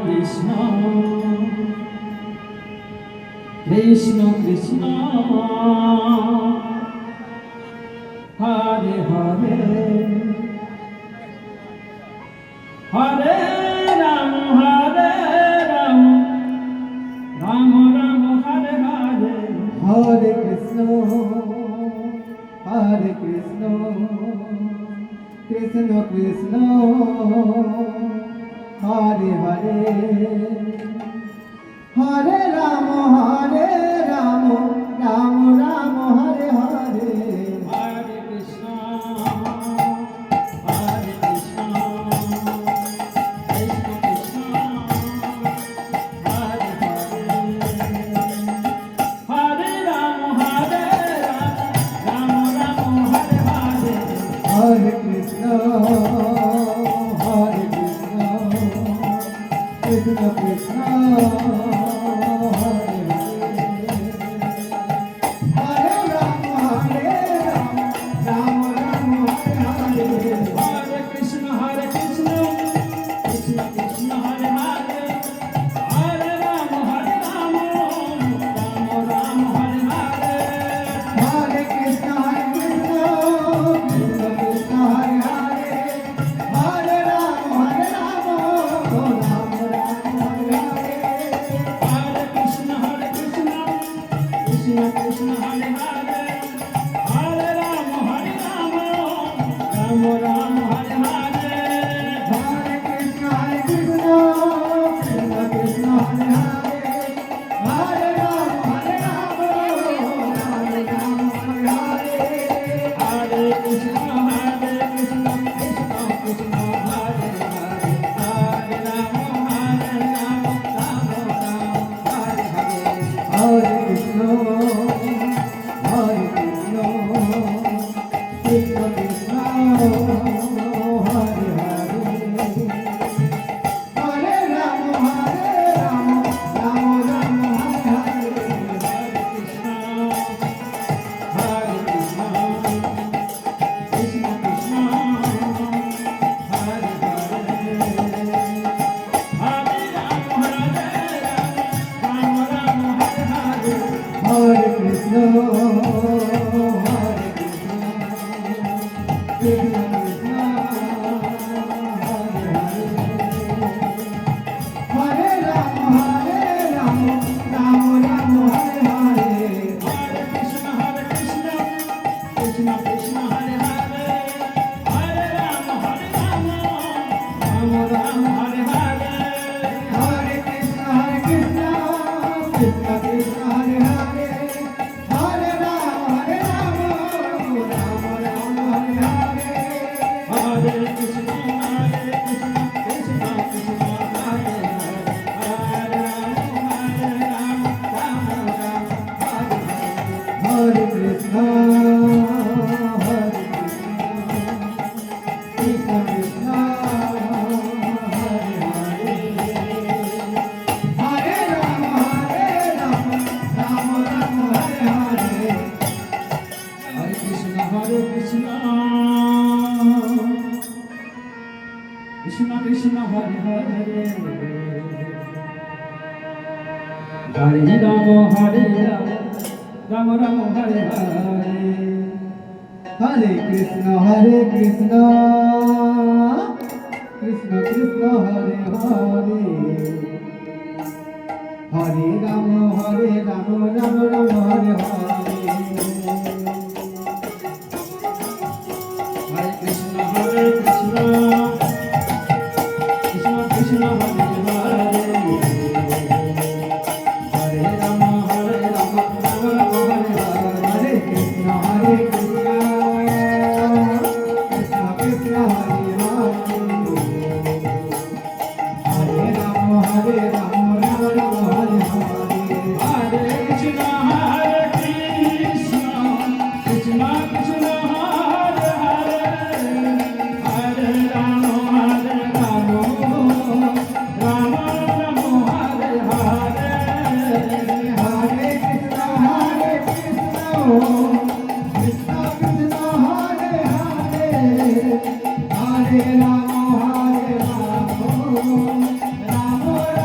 Krishna Krishna Krishna Hare Hare Hare Ram Ram Ram Ram Hare Hare Hare Krishna Krishna Krishna Hare Hare Hare Ram Ram Ram Hare Hare Hare Krishna Krishna Krishna Hare Hare Hare Ram Ram Ram Hare Hare Hare Krishna Krishna Krishna Hare Hare Ram Ram Ram Hare Hare Hare Krishna Krishna Krishna Hare Hare Hare Ram Ram Ram Hare Hare Hare Krishna Krishna Krishna Hare Hare Hare Ram Ram Ram Hare Hare Hare Krishna Krishna Krishna Hare Hare Hare Ram Ram Ram Hare Hare Hare Krishna Krishna Krishna Hare Hare Hare Ram Ram Ram Hare Hare Hare Krishna Krishna Krishna Hare Hare Hare Ram Ram Hare Hare Hare Krishna Krishna Krishna Hare Hare Hare Ram Ram Ram Hare Hare Hare Krishna Krishna Krishna Hare Ram Ram Ram Hare Hare Hare Krishna Krishna Krishna Krishna Hare Hare Hare Ram Ram Ram Hare Hare Hare Krishna Krishna Krishna Hare Hare Hare Ram Ram Ram Hare Hare Hare Krishna Krishna Krishna Hare Hare Hare Ram Ram Hare Hare Hare Krishna Krishna Krishna Hare Hare Hare Ram Ram Ram Hare Hare Hare Krishna Krishna Krishna Hare Hare Hare Ram Ram Ram Hare Hare Hare Krishna Krishna Krishna Hare Hare Hare Ram Ram Ram Hare Hare Hare Krishna Krishna Krishna Hare Hare Hare Ram Ram Ram Ram Hare Hare Hare Krishna Krishna Krishna Hare Hare Hare Ram Ram Ram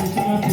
Krishna